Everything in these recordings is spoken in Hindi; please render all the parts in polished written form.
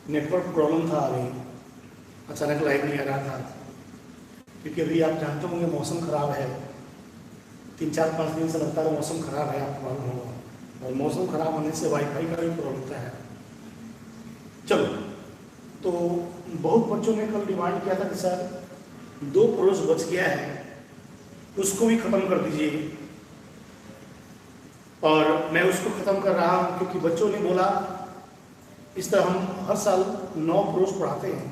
नेटवर्क प्रॉब्लम था, अभी अचानक लाइव नहीं आ रहा था, क्योंकि अभी आप जानते होंगे मौसम खराब है। 3-4-5 दिन से लगता है मौसम खराब है, आपको मालूम होगा, और मौसम खराब होने से वाईफाई का भी प्रॉब्लम होता है। चलो, तो बहुत बच्चों ने कल डिमांड किया था कि सर 2 प्रोज बच गया है, उसको भी ख़त्म कर दीजिए, और मैं उसको ख़त्म कर रहा हूँ क्योंकि बच्चों ने बोला इस तरह हम हर साल 9 प्रोज पढ़ाते हैं,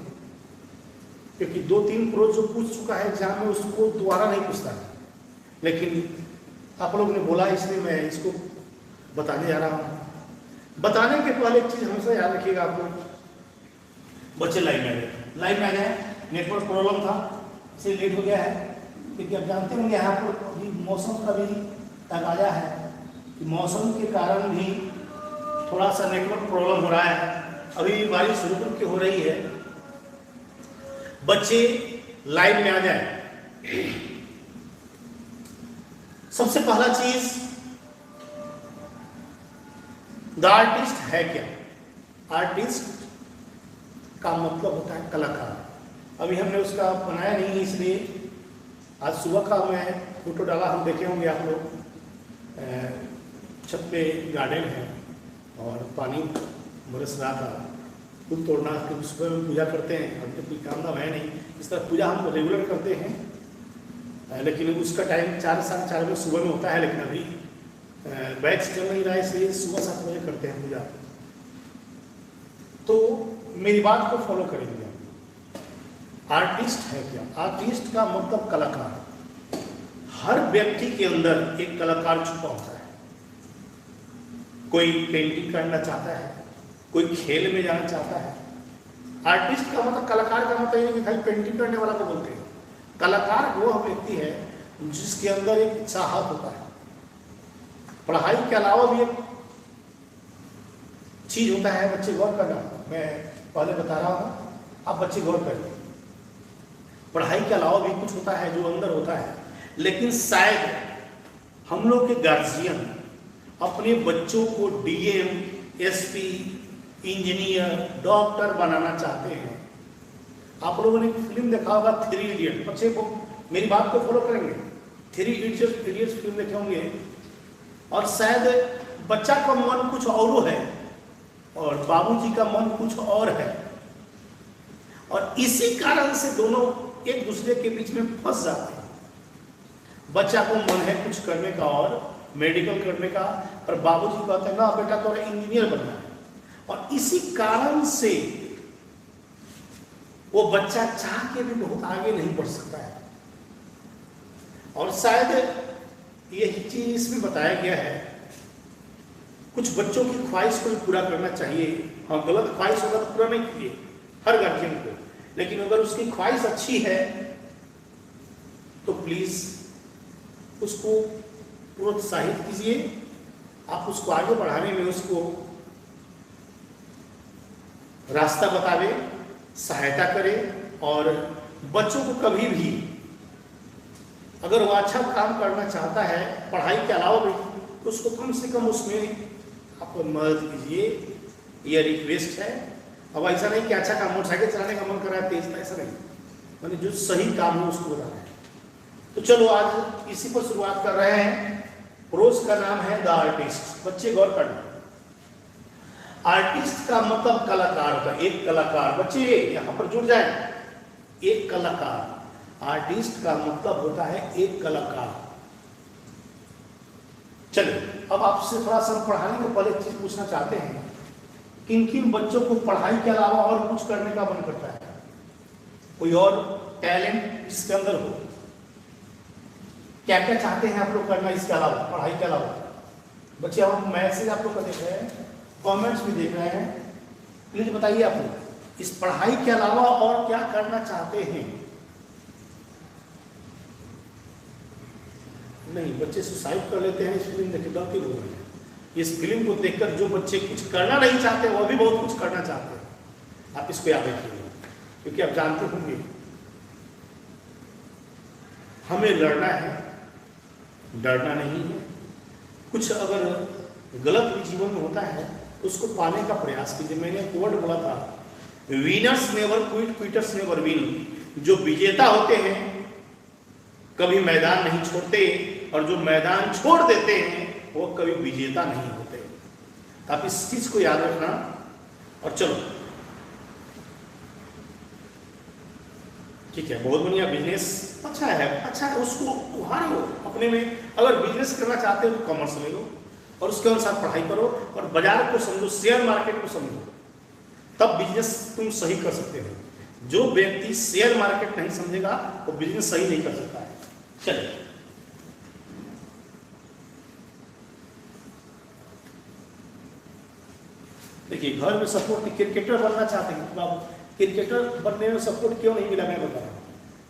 क्योंकि 2-3 प्रोज जो पूछ चुका है एग्जाम में उसको दोबारा नहीं पूछता है, लेकिन आप लोगों ने बोला इसलिए मैं इसको बताने जा रहा हूँ। बताने के पहले एक चीज़ हमेशा याद रखिएगा, आप लोग बच्चे लाइव में आ गए, नेटवर्क प्रॉब्लम था इसलिए लेट हो गया है, क्योंकि आप जानते होंगे यहाँ पर अभी मौसम का भी तकाजा है कि मौसम के कारण भी थोड़ा सा नेटवर्क प्रॉब्लम हो रहा है। अभी बारिश रुक रुक के हो रही है, बच्चे लाइव में आ जाए। सबसे पहला चीज, द आर्टिस्ट है क्या? आर्टिस्ट का मतलब होता है कलाकार। अभी हमने उसका बनाया नहीं है, इसलिए आज सुबह का मैं फोटो डाला, हम देखे होंगे आप लोग, छत पे गार्डन है और पानी बरस रहा था, फूल तोड़ना क्योंकि सुबह में पूजा करते हैं, अभी तो कोई काम धाम है नहीं, इस तरह पूजा हम रेगुलर करते हैं, लेकिन उसका टाइम 4-4:30 बजे सुबह में होता है, लेकिन अभी बैच चल नहीं रहा है इसलिए सुबह 7 बजे करते हैं पूजा। तो मेरी बात को फॉलो करेंगे। आर्टिस्ट है क्या? आर्टिस्ट का मतलब कलाकार। हर व्यक्ति के अंदर एक कलाकार छुपा होता है। कोई पेंटिंग करना चाहता है, कोई खेल में जाना चाहता है। आर्टिस्ट का मतलब, कलाकार का मतलब ये नहीं खाली पेंटिंग करने वाला को बोलते हैं। कलाकार वो व्यक्ति है जिसके अंदर एक चाहत होता है। पढ़ाई के अलावा भी एक चीज होता है, बच्चे गौर करना, मैं पहले बता रहा हूँ, आप बच्चे गौर करिए। पढ़ाई के अलावा भी कुछ होता है जो अंदर होता है, लेकिन शायद हम लोग के गार्जियन अपने बच्चों को डीएम, एसपी, इंजीनियर, डॉक्टर बनाना चाहते हैं। आप लोगों ने फिल्म देखा होगा 3 इडियट, बच्चे को मेरी बात को फॉलो करेंगे। 3 इडियट्स फिल्म देखे होंगे, और शायद बच्चा का मन कुछ और है और बाबूजी का मन कुछ और है, और इसी कारण से दोनों एक दूसरे के बीच में फंस जाते हैं। बच्चा को मन है कुछ करने का और मेडिकल करने का, और बाबूजी कहते हैं ना बेटा तो इंजीनियर बनना है, और इसी कारण से वो बच्चा चाह के भी बहुत आगे नहीं बढ़ सकता है। और शायद यही चीज इसमें बताया गया है, कुछ बच्चों की ख्वाहिश को भी पूरा करना चाहिए। हाँ, गलत ख्वाहिश होगा तो पूरा नहीं कीजिए हर गार्जियन को, लेकिन अगर उसकी ख्वाहिश अच्छी है तो प्लीज उसको प्रोत्साहित कीजिए। आप उसको आगे बढ़ाने में उसको रास्ता बतावे, सहायता करें, और बच्चों को कभी भी अगर वो अच्छा काम करना चाहता है पढ़ाई के अलावा भी, तो उसको कम से कम उसमें आप मदद कीजिए। ये रिक्वेस्ट है। अब ऐसा नहीं कि अच्छा काम, मोटरसाइकिल चलाने का मन कर रहा है तेज, ऐसा नहीं, मैंने जो सही काम है उसको बताना है। तो चलो आज इसी पर शुरुआत कर रहे हैं। प्रोज का नाम है द आर्टिस्ट। बच्चे गौर करना, आर्टिस्ट का मतलब कलाकार होता है, एक कलाकार। बच्चे यहां पर जुड़ जाए, एक कलाकार। आर्टिस्ट का मतलब होता है एक कलाकार। चलिए अब आपसे थोड़ा सा पढ़ाने के पहले एक चीज पूछना चाहते हैं, किन किन बच्चों को पढ़ाई के अलावा और कुछ करने का मन करता है? कोई और टैलेंट इसके अंदर हो? क्या क्या चाहते हैं आप लोग करना इसके अलावा, पढ़ाई के अलावा? बच्चे हम मैसेज आप लोग का देख रहे हैं, कमेंट्स भी देख रहे हैं, प्लीज बताइए आप लोग इस पढ़ाई के अलावा और क्या करना चाहते हैं? नहीं, बच्चे सुसाइड कर लेते हैं इस फिल्म देख के, गलती हो रही है। इस फिल्म को देखकर जो बच्चे कुछ करना नहीं चाहते वो भी बहुत कुछ करना चाहते हैं। आप इसको याद रखिएगा, क्योंकि आप जानते होंगे हमें लड़ना है, डरना नहीं है। कुछ अगर गलत भी जीवन में होता है उसको पाने का प्रयास कीजिए। मैंने एक वर्ड बोला था winners never quit, quitters never win. जो विजेता होते हैं कभी मैदान नहीं छोड़ते, और जो मैदान छोड़ देते हैं वो कभी विजेता नहीं होते। आप इस चीज को याद रखना। और चलो ठीक है, बहुत बढ़िया, बिजनेस अच्छा है, अच्छा है, उसको उभारो अपने में। अगर बिजनेस करना चाहते हो तो कॉमर्स ले लो और उसके अनुसार पढ़ाई करो और बाजार को समझो, शेयर मार्केट को समझो, तब बिजनेस तुम सही कर सकते हो। जो व्यक्ति शेयर मार्केट नहीं समझेगा वो बिजनेस सही नहीं कर सकता है। चलिए देखिए, घर में सपोर्ट, क्रिकेटर बनना चाहते हैं तो आप क्रिकेटर बनने में सपोर्ट क्यों नहीं मिला, मैं बता रहा हूँ।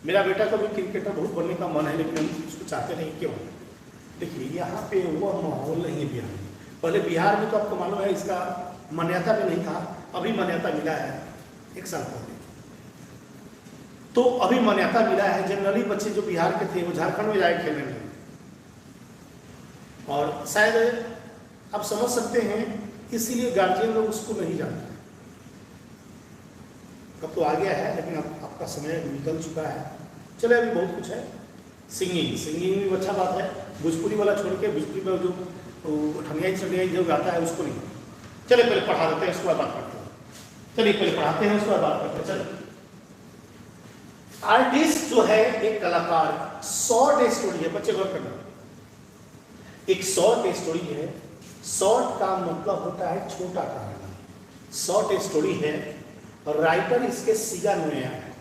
मेरा बेटा को भी क्रिकेटर बहुत बनने का मन है, लेकिन हम उसको चाहते नहीं। क्यों? देखिए यहाँ पे वह माहौल नहीं है बिहार में। पहले बिहार में तो आपको मालूम है इसका मान्यता भी नहीं था, अभी मान्यता मिला है 1 साल पहले। तो अभी मान्यता मिला है। जनरली बच्चे जो बिहार के थे वो झारखंड में जाए खेलने लगे, और शायद आप समझ सकते हैं इसीलिए गार्जियन लोग उसको नहीं जानते। कब तो आ गया है, लेकिन अब आपका समय निकल चुका है। चले अभी बहुत कुछ है। सिंगिंग, सिंगिंग भी अच्छा बात है। भोजपुरी वाला छोड़ के भोजपुरी में जो ठनियाई चढ़ियाई जो गाता है उसको नहीं। चले पहले पढ़ा देते हैं, उसके बाद बात करते हैं। चलिए पहले पढ़ाते हैं, उसके बाद बात करते हैं। चलो, आर्टिस्ट जो है एक कलाकार, शॉर्ट स्टोरी है, बच्चे गौर करना, एक शॉर्ट स्टोरी है। शॉर्ट का मतलब होता है छोटा कहानी। शॉर्ट स्टोरी है और राइटर इसके सिगा नोया है।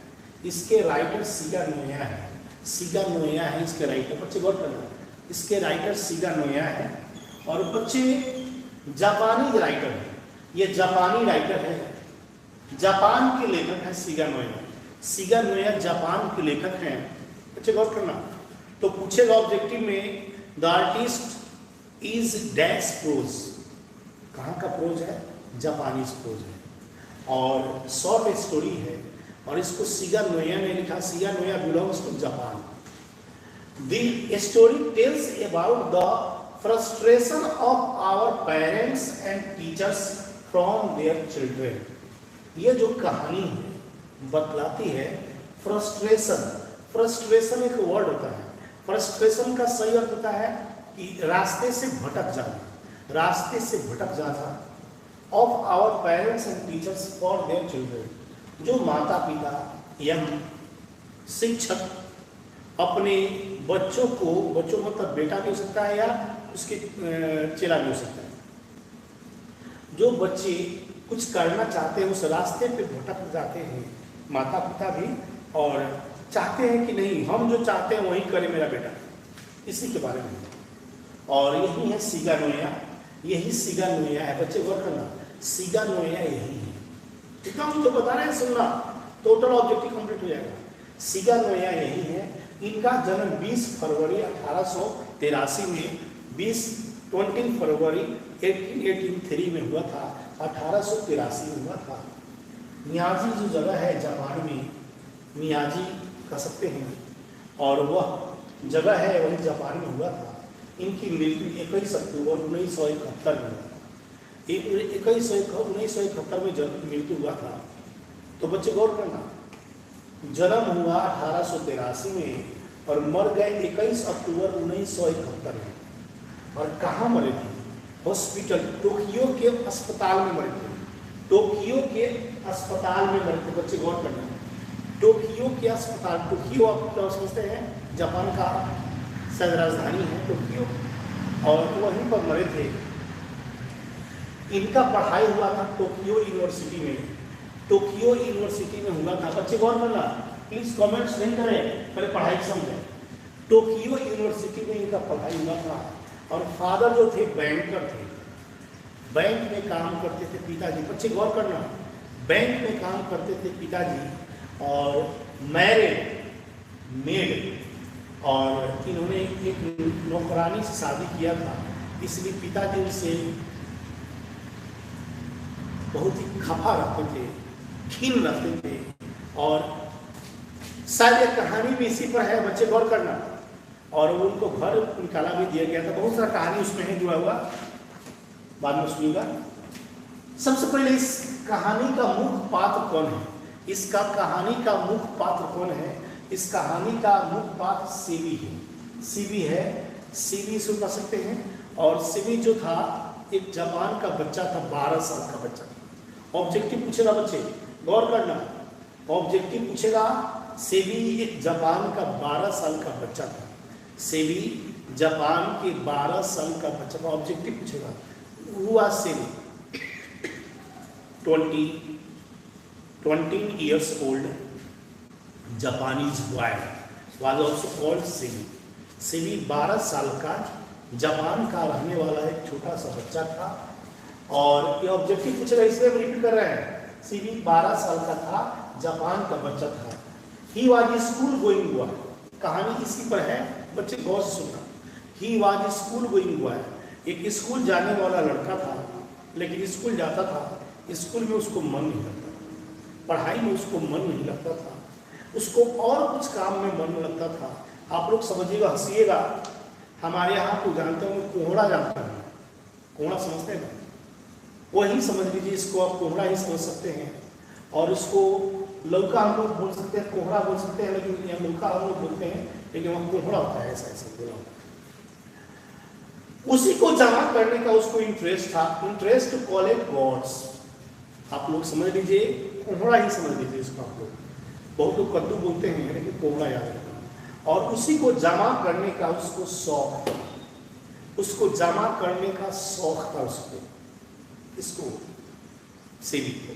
इसके राइटर सिगा नोया है, सिगा नोया है इसके राइटर। बच्चे गौर करना, इसके राइटर सिगा नोया है और बच्चे जापानी राइटर है। ये जापानी राइटर है, जापान के लेखक है सिगा नोया। सिगा नोया जापान के लेखक हैं। बच्चे गौर करना, तो पूछेगा ऑब्जेक्टिव में the artist is dash prose, कहाँ का प्रोज है? जापानीज प्रोज है और शॉर्ट स्टोरी है और इसको सिगा नोया ने लिखा। Shiga Naoya belongs to Japan. The story tells about the frustration of our parents and teachers from their children. ये जो कहानी है बतलाती है फ्रस्ट्रेशन। फ्रस्ट्रेशन एक वर्ड होता है। फ्रस्ट्रेशन का सही अर्थ होता है कि रास्ते से भटक जाना, रास्ते से भटक जाना। Of our parents and teachers for their children. जो माता पिता या शिक्षक अपने बच्चों को, बच्चों मतलब बेटा भी हो सकता है या उसके चेला भी हो सकता है, जो बच्चे कुछ करना चाहते हैं उस रास्ते पे भटक जाते हैं, माता पिता भी, और चाहते हैं कि नहीं हम जो चाहते हैं वही करे मेरा बेटा, इसी के बारे में। और यही है सिगा नोया, यही सिगा नोया है। बच्चे गौर करना, सिगा नोया यही है। ठीक है, हम तो बता रहे हैं, सुनना, टोटल ऑब्जेक्टिव कंप्लीट हो जाएगा। सिगा नोया यही है। इनका जन्म 20 फरवरी 1883 में 20 फरवरी 1883 में हुआ था। 1883 में हुआ था। मियाजी जो जगह है जापान में, मियाजी कह सकते हैं, और वह जगह है वही जापान में हुआ था। इनकी मृत्यु 21 अक्टूबर 1971 में, 1971 में मृत्यु हुआ था। तो बच्चे गौर करना, जन्म हुआ 1883 में और मर गए 21 अक्टूबर 1971 में। और कहाँ मरे थे? हॉस्पिटल, टोक्यो के अस्पताल में मरे थे। टोक्यो के अस्पताल में मरे थे। बच्चे गौर करना, टोक्यो के अस्पताल, टोक्यो आप क्या समझते हैं? जापान का शायद राजधानी है टोक्यो, और वहीं पर मरे थे। इनका पढ़ाई हुआ था टोक्यो यूनिवर्सिटी में, टोक्यो यूनिवर्सिटी में हुआ था। बच्चे गौर करना, प्लीज कमेंट्स नहीं करें, पहले पढ़ाई समझें। टोक्यो यूनिवर्सिटी में इनका पढ़ाई हुआ था और फादर जो थे बैंकर थे, बैंक में काम करते थे पिताजी। बच्चे गौर करना, बैंक में काम करते थे पिताजी और मैरिड मेड, और इन्होंने एक नौकरानी से शादी किया था, इसलिए पिताजी उनसे बहुत ही खफा रखते थे, खीन रखते थे। और शायद ये कहानी भी इसी पर है, बच्चे गौर करना। और उनको घर निकाला भी दिया गया था। बहुत सारा कहानी उसमें है जुड़ा हुआ, बाद में सुनिएगा। सबसे पहले इस कहानी का मुख्य पात्र कौन है? इसका कहानी का मुख्य पात्र कौन है? इस कहानी का मुख्य पात्र सीवी है। सीवी है, सीवी सुन सकते हैं। और सीवी जो था एक जापान का बच्चा था, 12 साल का बच्चा। ऑब्जेक्टिव पूछेगा बच्चे, गौर करना, ऑब्जेक्टिव पूछेगा। सीवी एक जापान का 12 साल का बच्चा था। सीवी जापान के 12 साल का बच्चा था। ऑब्जेक्टिव पूछेगा, हुआ CV 20 years old Japanese boy was also called CV. CV 12 साल का जापान का रहने वाला एक छोटा सा बच्चा था। और ये ऑब्जेक्टिव पूछेगा, इसलिए हम रिपीट कर रहे हैं। सीवी 12 साल का था, जापान का बच्चा था। He was school going boy. कहानी इसी पर है, बच्चे गौर से सुनना। He was school going boy, एक स्कूल जाने वाला लड़का था। लेकिन स्कूल जाता था, स्कूल में उसको मन नहीं लगता, पढ़ाई में उसको मन नहीं लगता था, उसको और कुछ काम में मन लगता था। आप लोग समझिएगा, हंसिएगा। हमारे यहाँ को जानते हो, कोहड़ा जानता है, कोहड़ा समझते हैं, वही समझ लीजिए, इसको आप कोहड़ा ही समझ सकते हैं। और इसको लौका हम लोग बोल सकते हैं, कोहड़ा बोल सकते हैं, लेकिन यहाँ लौका हम लोग बोलते हैं, लेकिन वहाँ कोहड़ा होता है, ऐसा ऐसा बोला होता है। उसी को जमा करने का उसको इंटरेस्ट था, इंटरेस्ट टू कॉलेक्ट गॉड्स। आप लोग समझ लीजिए, कोहड़ा ही समझ लीजिए इसको। आप लोग बहुत लोग कद्दू बोलते हैं, लेकिन कोहड़ा याद रखना। और उसी को जमा करने का उसको शौक था, उसको जमा करने का शौक था उसको, इसको सीवी को।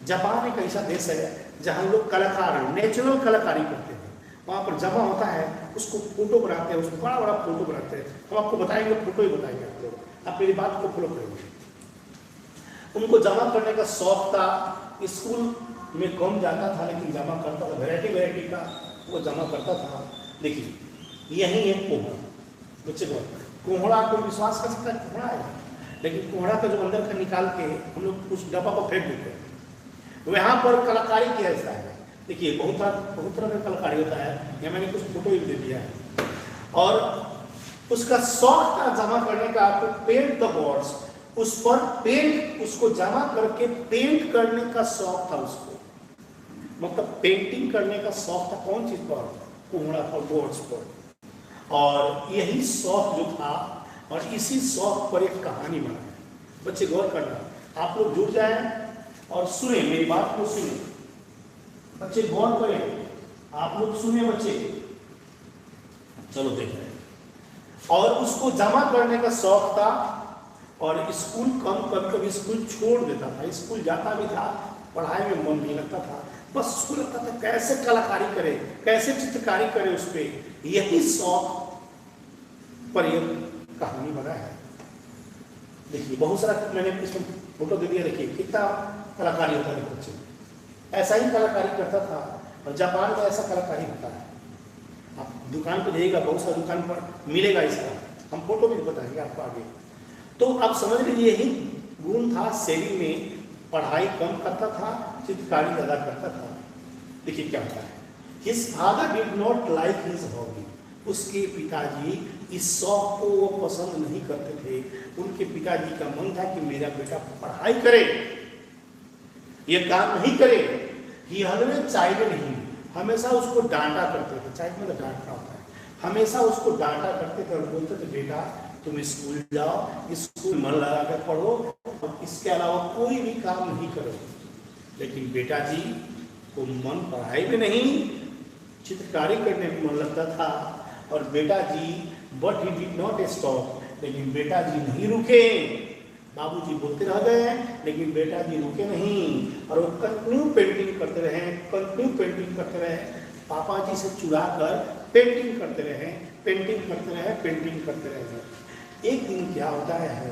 जापान एक ऐसा देश है जहाँ लोग कलाकार नेचुरल कलाकारी करते हैं। वहाँ पर जमा होता है, उसको फोटो बनाते हैं, उसको बड़ा बड़ा फोटो बनाते हैं। हम आपको बताएंगे, फोटो ही बताएंगे आप लोग, आप मेरी बात को फॉलो करेंगे। उनको जमा करने का शौक था। स्कूल में कम जाता था, लेकिन जमा करता था, वैरायटी वैरायटी का वो जमा करता था। देखिए यही है कोहड़ा। बच्चे को कोहड़ा कोई विश्वास कर सकता है कोहड़ा है, लेकिन कोहड़ा का जो अंदर का निकाल के हम लोग उस डब्बा पर फेंक देते हैं। वहाँ पर कलाकारी किया जाता है। देखिए बहुत तरह का कलाकारी होता है, या मैंने कुछ फोटो भी दे दिया है। और उसका शौक था जमा करने का, आपको पेंट द गॉड्स, उस पर पेंट, उसको जमा करके पेंट करने का शौक था उसको। मतलब पेंटिंग करने का शौक था, कौन चीज पर? कोहड़ा पर, गॉड्स पर। और यही शौक जो था, और इसी शौक पर एक कहानी बना है। बच्चे गौर करना, आप लोग जुड़ जाए और सुने, मेरी बात को सुने बच्चे, गौर करें, आप लोग सुने बच्चे। चलो देख रहे हैं। और उसको जमा करने का शौक था। और स्कूल कभी स्कूल छोड़ देता था, स्कूल जाता भी था, पढ़ाई में मन नहीं लगता था, बस उसको लगता था कैसे कलाकारी करे, कैसे चित्रकारी करे उस पर। यही शौक पर यह कहानी बना है। देखिए बहुत सारा मैंने इसमें फोटो दे दिया, देखिए कितना कलाकारी होता है बच्चे। ऐसा ही कलाकारी करता था, और जापान में ऐसा कलाकारी होता है। आप दुकान पर जाइएगा, बहुत सारी दुकान पर मिलेगा इसका, हम फोटो भी बताएंगे आपको आगे। तो आप समझ लीजिए यही गुण था सीवी में। पढ़ाई कम करता था, चित्रकारी ज़्यादा करता था। देखिए क्या होता है, his father did not like his hobby. उसके पिताजी इस शौक को वो पसंद नहीं करते थे। उनके पिताजी का मन था कि मेरा बेटा पढ़ाई करे, ये काम नहीं करे। ही ऑलवेज चाइल्ड नहीं, हमेशा उसको डांटा करते थे। चाइल्ड मतलब डांटना होता है, हमेशा उसको डांटा करते थे और बोलते थे बेटा तुम स्कूल जाओ, स्कूल मन लगा कर पढ़ो, इसके अलावा कोई भी काम नहीं करो। लेकिन बेटा जी को मन पढ़ाई में नहीं, चित्रकारी करने में मन लगता था। और बेटा जी but he did not stop, लेकिन बेटा जी नहीं रुके। बाबूजी बोलते रह गए, लेकिन बेटा जी रुके नहीं, और वो कंटिन्यू पेंटिंग करते रहे, कंटिन्यू पेंटिंग करते रहे। पापा जी से चुरा कर पेंटिंग करते रहे, पेंटिंग करते रहे, पेंटिंग करते रहे। एक दिन क्या होता है,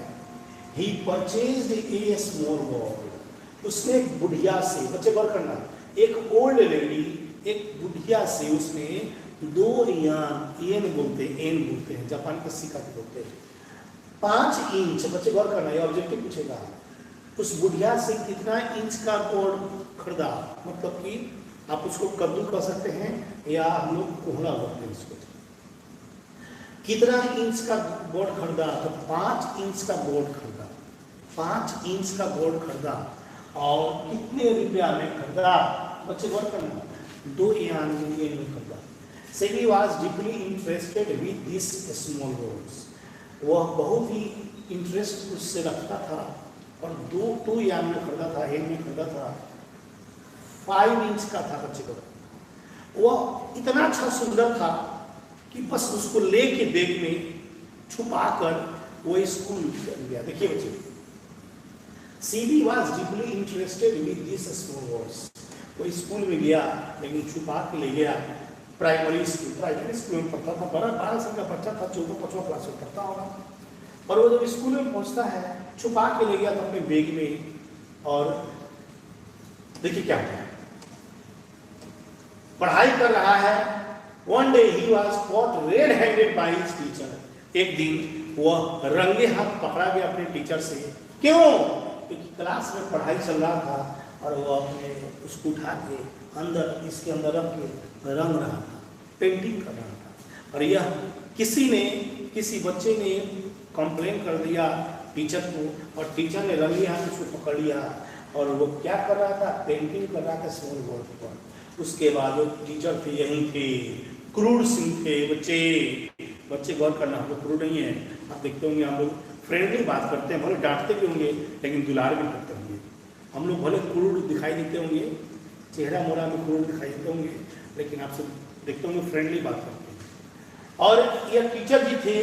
ही परचेज्ड ए स्मॉल बॉल। उसने एक बुढ़िया से, बच्चे गौर करना, एक ओल्ड लेडी, एक बुढ़िया से उसने 2 येन बोलते हैं, जापान का सिक्का बोलते हैं, 5 इंच। बच्चे गौर करना, ये ऑब्जेक्टिव पूछेगा। उस बुढ़िया से कितना इंच का बोर्ड खरीदा, मतलब कि आप उसको कद्दू कह सकते हैं, या हम लोग कोहड़ा बोलते हैं इसको। कितना इंच का बोर्ड खरीदा? तो 5 इंच का बोर्ड खरीदा, 5 इंच का बोर्ड खरीदा। और कितने रुपया में खरीदा, बच्चे गौर करना, 2 यान में खरीदा। सेवी was deeply interested with this small roads, वह बहुत ही इंटरेस्ट उससे रखता था और 2 यान में खरीदा था, एक में खरीदा था, 5 इंच का था बच्चे को। वह इतना अच्छा सुंदर था कि बस उसको लेके बैग में छुपा कर वो स्कूल गया। देखिए बच्चे, CB was deeply interested with this small words, वो स्कूल में गया लेकिन छुपा के ले गया। प्राइमरी स्कूल में पढ़ता था, 12 साल का बच्चा था, 14-15 क्लास में पढ़ता होगा। और वो जब स्कूल में पहुंचता है छुपा के ले गया था अपने बैग में, और देखिए क्या होता है, पढ़ाई कर रहा है। One day he was caught red handed by his teacher, एक दिन वह रंगे हाथ पकड़ा गया अपने टीचर से। क्यों? क्योंकि क्लास में पढ़ाई चल रहा था और वो अपने उसको उठा के अंदर, इसके अंदर रख के रंग रहा था, पेंटिंग कर रहा था। और यह किसी बच्चे ने कंप्लेन कर दिया टीचर को, और टीचर ने रंगे हाथ उसको पकड़ लिया और वो क्या कर रहा था, पेंटिंग कर रहा था स्मॉल बोर्ड पर। उसके बाद जो टीचर थे यहीं थे, क्रूर सिंह थे। बच्चे गौर करना, हम लोग क्रूर नहीं है। आप देखते होंगे हम लोग फ्रेंडली बात करते हैं, भले डांटते भी होंगे लेकिन दुलार भी करते होंगे। हम लोग भले क्रूर दिखाई देते होंगे, चेहरा मोड़ा में क्रूर दिखाई देते होंगे, लेकिन आप सब देखते होंगे फ्रेंडली बात करते हैं। और यह टीचर जी थे,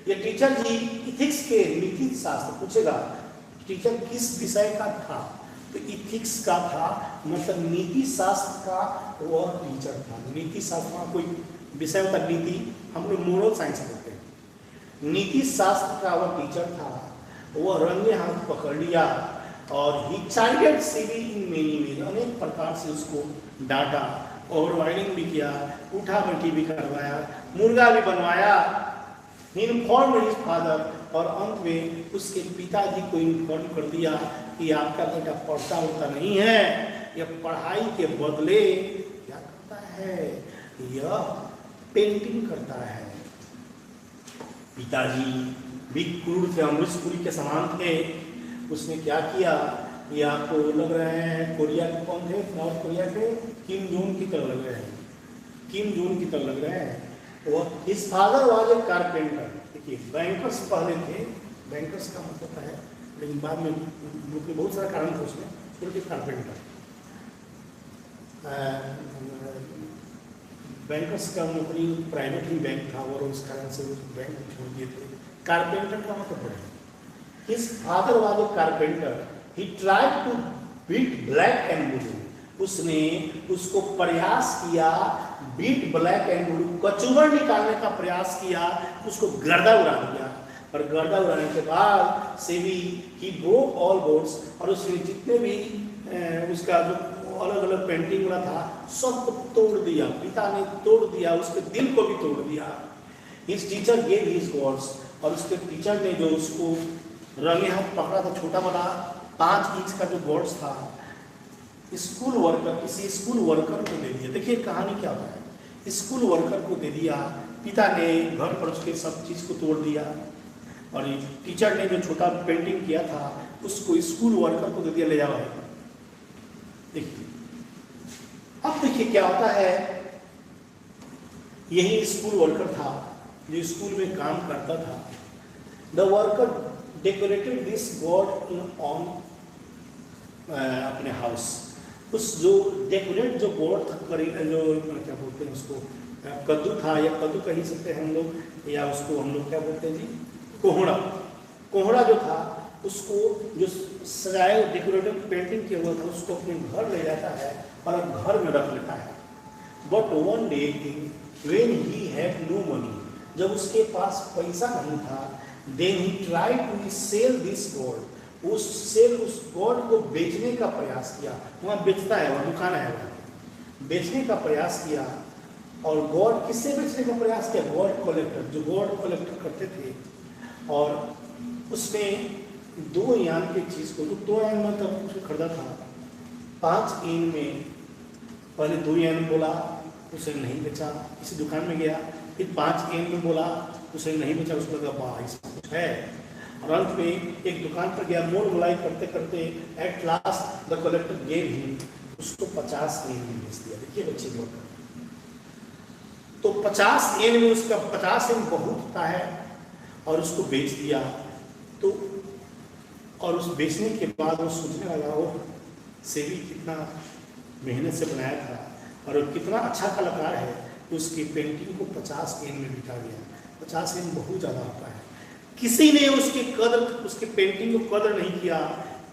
ये टीचर जी इथिक्स के, नीति शास्त्र पूछेगा टीचर किस विषय का था, तो इथिक्स का था, मतलब नीति शास्त्र का वह टीचर था। नीति शास्त्र का कोई विषय होता, नीति हम लोग मोरल साइंस पढ़ते हैं, नीति शास्त्र का वह टीचर था। वह रंगे हाथ पकड़ लिया और he chided CB in many way, अनेक प्रकार से उसको डांटा, ओवरवाइडिंग भी किया, उठा बैठी भी करवाया, मुर्गा भी बनवाया। ही इन्फॉर्म्ड हिज फादर, और अंत में उसके पिताजी को इन्फॉर्म कर दिया कि आपका बेटा पढ़ता होता नहीं है, यह पढ़ाई के बदले क्या करता है, यह पेंटिंग करता है। पिताजी भी क्रूर थे, अमरीशपुरी के समान थे। उसने क्या किया, ये आपको लग रहे हैं कोरिया के कौन थे, नॉर्थ कोरिया के किम जोन की तरह लग रहे हैं, किम जोन की तरह लग रहे हैं। वो his father was a carpenter. देखिए बैंकर्स पहले थे, बैंकर्स का मतलब है, लेकिन बाद में बहुत सारा कारण था उसमें, फिर कारपेंटर। बैंकर्स का नौकरी प्राइवेट ही बैंक था और उस कारण से उस बैंक छोड़ दिए थे। कारपेंटर का मतलब है his father was a carpenter, he tried to beat black and blue, उसने उसको प्रयास किया, बीट ब्लैक एंड ब्लू, कचूमर निकालने का प्रयास किया, उसको गर्दा उड़ा दिया। और गर्दा उड़ाने के बाद से भी ही ब्रोक ऑल बोर्ड्स, और उसने जितने भी उसका जो अलग अलग पेंटिंग वाला था सबको तोड़ दिया, पिता ने तोड़ दिया, उसके दिल को भी तोड़ दिया। His teacher gave his gods, और उसके टीचर ने जो उसको रंगे हाथ पकड़ा था, छोटा बड़ा 5 इंच का जो गॉड्स था, स्कूल वर्कर, किसी स्कूल वर्कर को दे दिया। देखिए कहानी क्या होता है, स्कूल वर्कर को दे दिया, पिता ने घर पर उसके सब चीज को तोड़ दिया, और टीचर ने जो छोटा पेंटिंग किया था उसको स्कूल वर्कर को दे दिया, ले जाओ। देखिए अब देखिए क्या होता है, यही स्कूल वर्कर था जो स्कूल में काम करता था। The worker decorated this God in on अपने हाउस, उस जो डेकोरेट जो गॉड था, जो क्या बोलते हैं उसको, कद्दू था, या कद्दू कह ही सकते हैं हम लोग, या उसको हम लोग क्या बोलते हैं जी, कोहड़ा। कोहड़ा जो था उसको जो सजाए डेकोरेटिव पेंटिंग किया हुआ था उसको अपने घर ले जाता है और घर में रख लेता है। But one day when he had no money, जब उसके पास पैसा नहीं था, then he try to sell this god, उस गॉड को बेचने का प्रयास किया। वहाँ बेचता है, वहाँ दुकान है, वहाँ बेचने का प्रयास किया। और गॉड किससे बेचने का प्रयास किया, गॉड कलेक्टर, जो गॉड कलेक्टर करते थे। और उसने 2 यान की चीज को, 2 यान में तब उसको खरीदा था, 5 यान में पहले 2 यान बोला, उसे नहीं बेचा, किसी दुकान में गया, फिर 5 यान में बोला, उसे नहीं बेचा, उसको लगा वाह इसमें कुछ है, और अंत में एक दुकान पर गया, मोल मलाई करते करते at last the collector gave him, उसको 50 एन में बेच दिया। देखिए बच्चे बोल रहे, तो 50 एन में उसका 50 एन बहुत होता है और उसको बेच दिया। तो और उस बेचने के बाद वो सोचने लगा वो सेवी कितना मेहनत से बनाया था और कितना अच्छा कलाकार है कि उसकी पेंटिंग को 50 एन में बिका गया। 50 एन बहुत ज़्यादा होता है। किसी ने उसकी कदर, उसके पेंटिंग को कदर नहीं किया,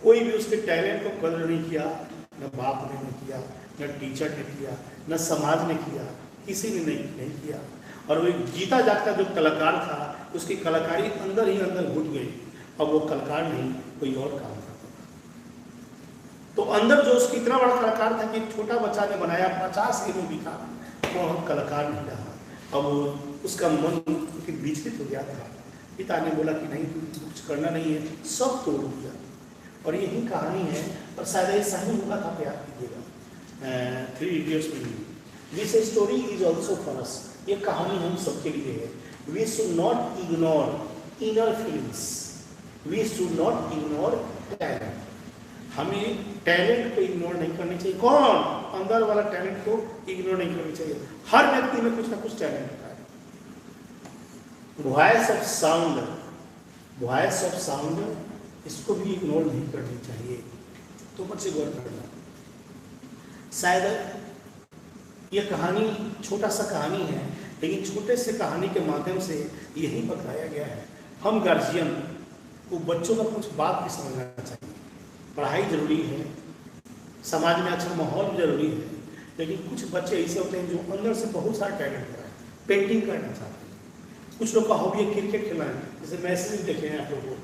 कोई भी उसके टैलेंट को कदर नहीं किया, न बाप ने किया, न टीचर ने किया, न समाज ने किया, किसी ने नहीं किया। और वो जीता जागता जो कलाकार था, उसकी कलाकारी अंदर ही अंदर घुट गई। अब वो कलाकार नहीं, कोई और काम करता था। तो अंदर जो उसकी इतना बड़ा कलाकार था कि छोटा बच्चा ने बनाया, 50 एन बिका, वो हम कलाकार नहीं रहा। अब उसका मन विचलित हो गया था। पिता ने बोला कि नहीं, तुम कुछ करना नहीं है, सब तोड़ दिया। और यही कहानी है, और शायद ऐसा ही होगा था, प्यार कीजिएगा 3 इडियट्स में। This story is also for us, ये कहानी हम सबके लिए है। We should not ignore inner feelings, we should not ignore talent. हमें टैलेंट को इग्नोर नहीं करनी चाहिए। कौन? अंदर वाला टैलेंट को इग्नोर नहीं करनी चाहिए। हर व्यक्ति में कुछ ना कुछ टैलेंट होता है। Voice of sound, voice of sound, इसको भी इग्नोर नहीं करनी चाहिए। तो बच्चे गौर करना। शायद ये कहानी छोटा सा कहानी है, लेकिन छोटे से कहानी के माध्यम से यही बताया गया है। हम गार्जियन को बच्चों का कुछ बात भी समझना चाहिए। पढ़ाई जरूरी है, समाज में अच्छा माहौल भी जरूरी है, लेकिन कुछ बच्चे ऐसे होते हैं जो अंदर से बहुत सारा टैलेंट होता है, पेंटिंग करना चाहते हैं। कुछ लोग का हॉबी है क्रिकेट खेलना है, जैसे मैसेज देखे हैं आप लोगों को,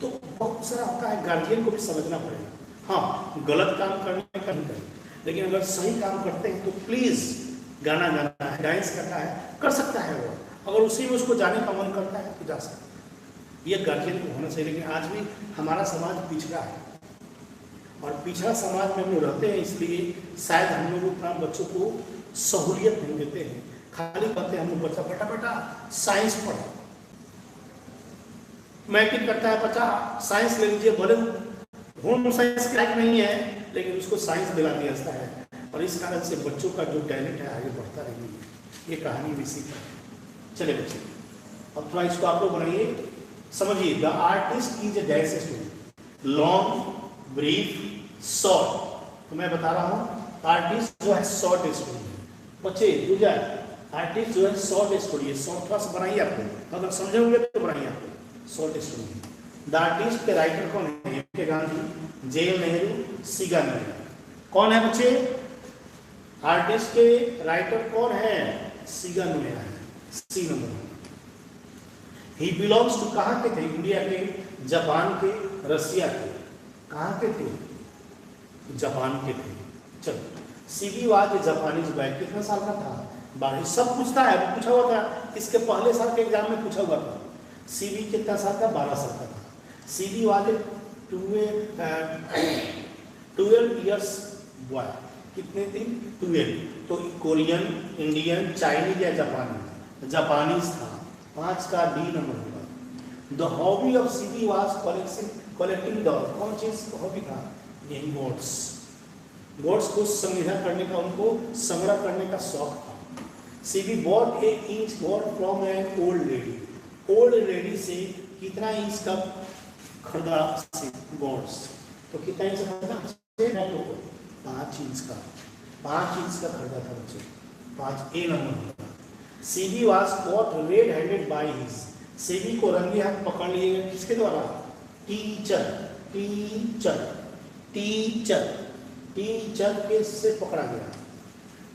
तो बहुत सारा होता है। गार्जियन को भी समझना पड़ेगा। हाँ, गलत काम करने का नहीं करें, लेकिन अगर सही काम करते हैं तो प्लीज़, गाना गाना है, डांस करना है, कर सकता है वो। अगर उसी में उसको जाने का मन करता है तो जा सकता है। ये गार्जियन को होना चाहिए। लेकिन आज भी हमारा समाज पिछड़ा है, और पिछड़ा समाज में हम लोग रहते हैं, इसलिए शायद हम लोग अपना बच्चों को सहूलियत नहीं देते हैं। खाली कहते हैं हम लोग बच्चा बेटा बेटा साइंस पढ़ो, मैट्रिक करता है बच्चा साइंस ले लीजिए, भले होम साइंस के लायक नहीं है, लेकिन उसको साइंस दिला दिया जाता है। और इस कारण से बच्चों का जो टैलेंट है आगे बढ़ता नहीं है। ये कहानी भी इसी पर है। चले बच्चे, अब थोड़ा इसको आप लोग बनाइए, समझिए। The artist is a dash story, long, brief, short. तो मैं बता रहा हूँ, आर्टिस्ट जो है शॉर्ट स्टोरी है। बच्चे दूजा, आर्टिस्ट जो है शॉर्ट स्टोरी है। शॉर्ट थोड़ा सा बनाइए आपको, अगर समझे होंगे तो बनाइए आपको शॉर्ट स्टोरी। द आर्टिस्ट के राइटर कौन है? के गांधी, जे नेहरू, सीगा नेहरू। कौन है बच्चे? आर्टिस्ट के राइटर कौन है? सीगा नेहरू है, C number. He belongs to, कहाँ के थे? इंडिया के, जापान के, रसिया के। कहाँ के थे? जापान के थे। चलो, सीबी वाज जापानीज बैक, कितना साल का था? 12। सब पूछता है, पूछा हुआ था, इसके पहले साल के एग्जाम में पूछा हुआ था। सीबी कितना साल का? 12 साल का था। CB was 12 years boy. कितने थे? 12। तो कोरियन, इंडियन, चाइनीज या जापानी? जापानीज था। 5 का डी नंबर होगा। The hobby of CB was collecting doll. कौन चीज हॉबी था? यही गोड्स। गोड्स को संग्रह करने का, उनको संग्रह करने का शौक था। सीबी बॉट ए इंच गोड from an old lady. Old lady से कितना इंच का खरीदा गोड्स? तो कितना इंच खरीदा? 5 इंच का। 5 इंच का खरीदा था बच्चे। 5 A number. CB was caught red handed by his. CB को रंगे हाथ पकड़ लिए गए, किसके द्वारा? टीचर, टीचर, टीचर, टीचर के से पकड़ा गया।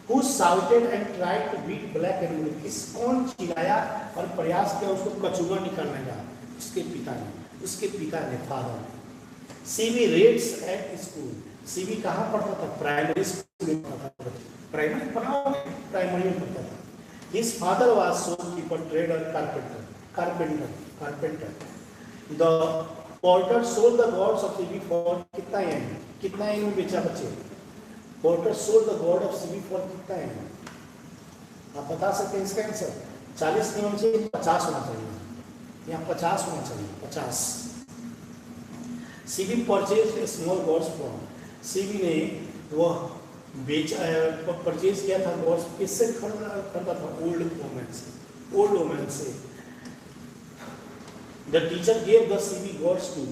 Who shouted and tried to beat black and blue? किस कौन चिल्लाया और प्रयास किया उसको कचूगा निकालने का? उसके पिता ने, उसके पिता ने, फादर ने। CB reads at school. CB कहाँ पढ़ता था? प्राइमरी स्कूल में पढ़ता था। प्राइमरी पढ़ा, प्राइमरी में पढ़ता था। His father was shopkeeper, trader, carpenter, carpenter, carpenter. The porter sold the gods of CB for कितना है? कितना है में बेचा बच्चे? Porter sold the God of CB for कितना है? आप बता सकते हैं इसका आंसर? 40 के नीचे 50 होना चाहिए। यहाँ 50 होना चाहिए, 50। CB purchase small gods from, CB ने वह बेचा परचेज किया था गॉड्स, किससे खरीदा था? ओल्ड वोमेन से, ओल्ड वोमेन से। The teacher gave the CB gods to,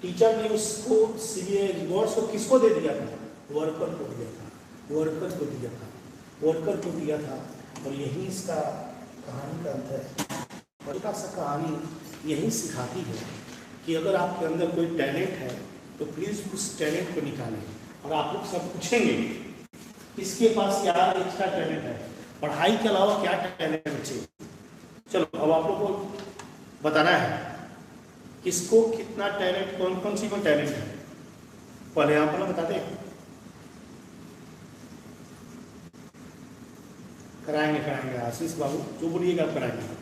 teacher ने उसको सीबी गॉड्स को किसको दे दिया था? वर्कर को दिया था, वर्कर को दिया था, वर्कर को दिया था। और यही इसका कहानी का अंत है। छोटा सा कहानी यही सिखाती है कि अगर आपके अंदर कोई टैलेंट है तो प्लीज़ उस टैलेंट को निकालें। और आप लोग सब पूछेंगे इसके पास क्या एक्स्ट्रा टैलेंट है, पढ़ाई के अलावा क्या टैलेंट है बच्चे? चलो अब आप लोग को बताना है किसको कितना टैलेंट, कौन कौन सी में टैलेंट है। पहले आप लोग बता दें। कराएंगे कराएंगे आशीष बाबू, जो बोलिएगा आप कराएंगे।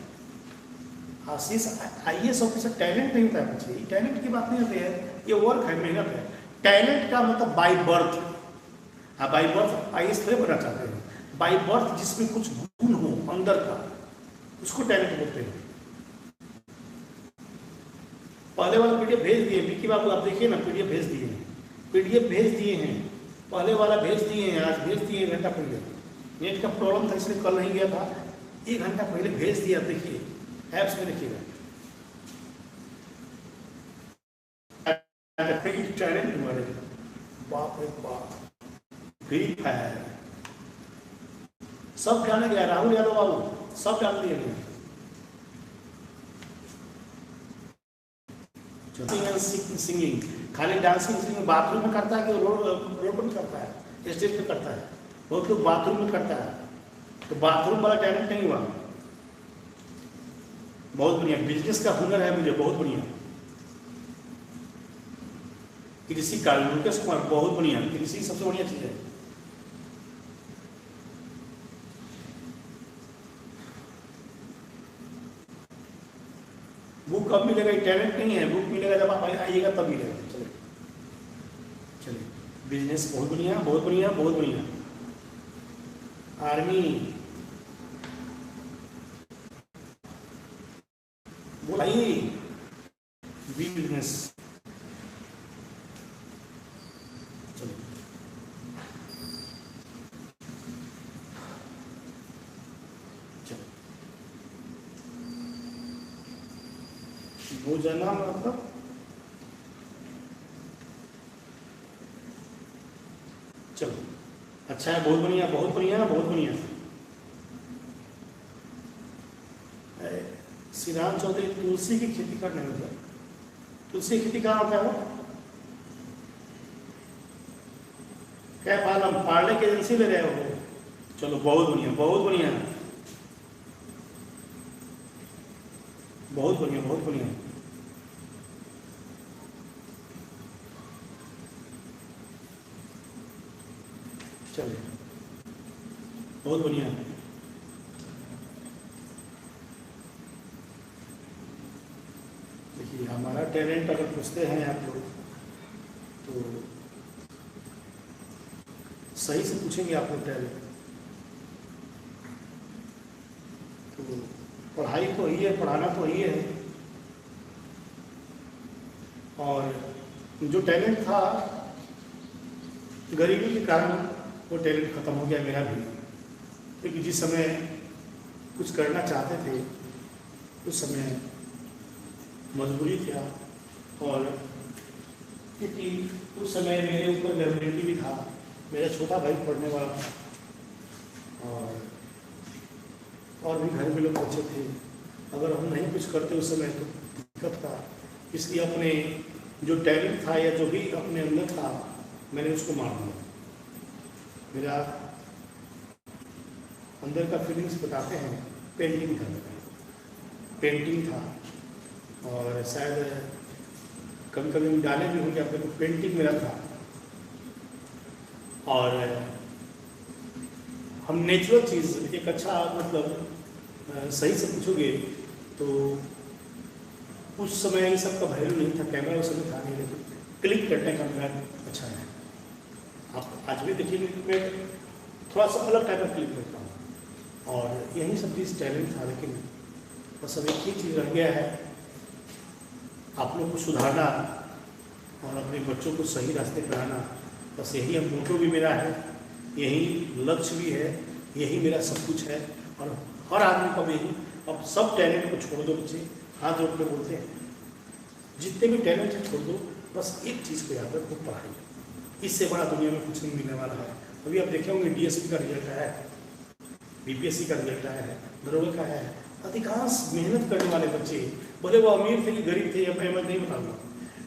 आशीष IAS ऑफिसर टैलेंट नहीं होता है बच्चे, टैलेंट की बात नहीं होती है, ये वर्क है, मेहनत है। टैलेंट का मतलब बाय बर्थ, आप बाय बर्थ IAS थोड़े बनना चाहते हैं, बाय बर्थ जिसमें कुछ गुण हो अंदर का, उसको टैलेंट बोलते हैं। पहले वाला PDF भेज दिए विकी बाबू, आप देखिए ना, PDF भेज दिए हैं, PDF भेज दिए हैं, पहले वाला भेज दिए हैं, आज भेज दिए 1 घंटा पहले। नेट का प्रॉब्लम था इसलिए कल नहीं गया था, 1 घंटा पहले भेज दिया। देखिए ऐप्स में देखिएगा, टैलेंट हमारे, बाप रे बाप, फ्री फायर सब डालने गया। राहुल यादव बाबू सब डाल दिए गए। सिंगिंग खाली डांसिंग सिंगिंग बाथरूम में करता है कि रोड पर करता है, स्टेज पे करता है? बहुत लोग बाथरूम में करता है, तो बाथरूम वाला टैलेंट नहीं हुआ। बहुत बढ़िया, बिजनेस का हुनर है मुझे, बहुत बढ़िया। कृषि कार्य, मुकेश कुमार, बहुत बढ़िया, कृषि सबसे बढ़िया चीज है। बुक कब मिलेगा? टैलेंट नहीं है, बुक मिलेगा जब आप आइएगा तब मिलेगा। चलिए चलिए, बिजनेस बहुत बढ़िया, बहुत बढ़िया, बहुत बढ़िया। आर्मी बोलिए, बिजनेस। चलिए भोजना मतलब चलो अच्छा है, बहुत बढ़िया, बहुत बढ़िया, बहुत बढ़िया। श्रीराम चौधरी, तुलसी की खेती करने में, तुलसी की खेती कहाँ होता है वो? क्या पालम पार्ले की एजेंसी ले रहे हो? चलो बहुत बढ़िया, बहुत बढ़िया, बहुत बढ़िया, बहुत बढ़िया। चलिए बहुत बढ़िया। देखिए हमारा टैलेंट अगर पूछते हैं आप लोग तो सही से पूछेंगे आप लोग टैलेंट। तो पढ़ाई तो ही है, पढ़ाना तो ही है। और जो टैलेंट था गरीबी के कारण वो टैलेंट ख़त्म हो गया मेरा भी, क्योंकि जिस समय कुछ करना चाहते थे उस समय मजबूरी था, और क्योंकि उस समय मेरे ऊपर लायबिलिटी भी था, मेरा छोटा भाई पढ़ने वाला था और भी घर में लोग बच्चे थे। अगर हम नहीं कुछ करते उस समय तो दिक्कत था, इसलिए अपने जो टैलेंट था या जो भी अपने अंदर था मैंने उसको मार दिया। मेरा अंदर का फीलिंग्स बताते हैं, पेंटिंग था, पेंटिंग था, और शायद कभी कभी हम डाले भी होंगे अपने को, पेंटिंग मेरा था। और हम नेचुरल चीज़ एक अच्छा मतलब सही से पूछोगे तो उस समय इन सब का वैल्यू नहीं था, कैमरा उस समय था नहीं, लेकिन क्लिक करने का मेरा अच्छा है। आप आज भी देखिए मैं थोड़ा सा अलग टाइप का क्लिक करता हूँ, और यही सब चीज़ टैलेंट था। लेकिन बस अब एक ही चीज़ रह गया है आप लोग को सुधारना और अपने बच्चों को सही रास्ते पर आना, बस यही अब मोटो भी मेरा है, यही लक्ष्य भी है, यही मेरा सब कुछ है। और हर आदमी को यही, अब सब टैलेंट को छोड़ दो बच्चे, हाथ जोड़ के बोलते हैं, जितने भी टैलेंट है छोड़ दो, बस एक चीज़ को याद रखो, पढ़ाई। इससे बड़ा दुनिया में कुछ नहीं मिलने वाला है। अभी आप देखे होंगे DSP का रिजल्ट आया है, BPSC का रिजल्ट आया है, दरोगा का आया है। अधिकांश मेहनत करने वाले बच्चे, भले वो अमीर थे कि गरीब थे, अब मैं नहीं बताऊँगा,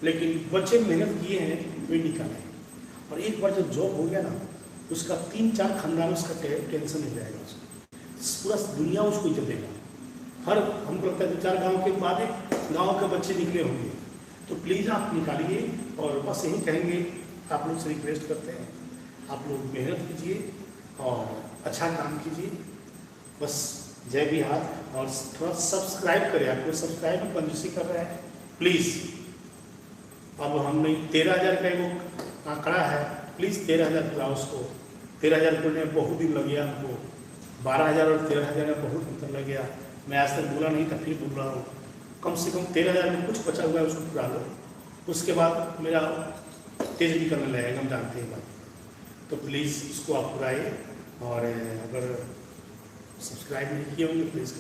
लेकिन बच्चे मेहनत किए हैं, वे निकाले। और एक बार जब जॉब हो गया ना, उसका 3-4 खानदान उसका टेंशन नहीं रहेगा, उसको पूरा दुनिया उसको इज्जत देगा। हर हमको लगता है 2-4 गाँव के बाद गाँव के बच्चे निकले होंगे। तो प्लीज़ आप निकालिए, और बस यही कहेंगे, आप लोग से रिक्वेस्ट करते हैं, आप लोग मेहनत कीजिए और अच्छा काम कीजिए। बस जय बिहार। और थोड़ा सब्सक्राइब करें, आपको सब्सक्राइब में कंजूसी कर रहे हैं प्लीज़। अब हमने 13,000 का वो आंकड़ा है, प्लीज़ 13,000 पूरा उसको। 13,000 खोलने में बहुत दिन लग गया हमको, 12,000 और 13,000 में बहुत अंतर लग गया। मैं आज तक बोला नहीं था, फिर बोल रहा हूँ, कम से कम 13,000 में कुछ बचा हुआ है, उसको पूरा लो। उसके बाद मेरा तेज भी करने लगेगा, हम जानते हैं बात। तो प्लीज़ इसको आप पुराए, और अगर सब्सक्राइब नहीं किए होंगे प्लीज़ कर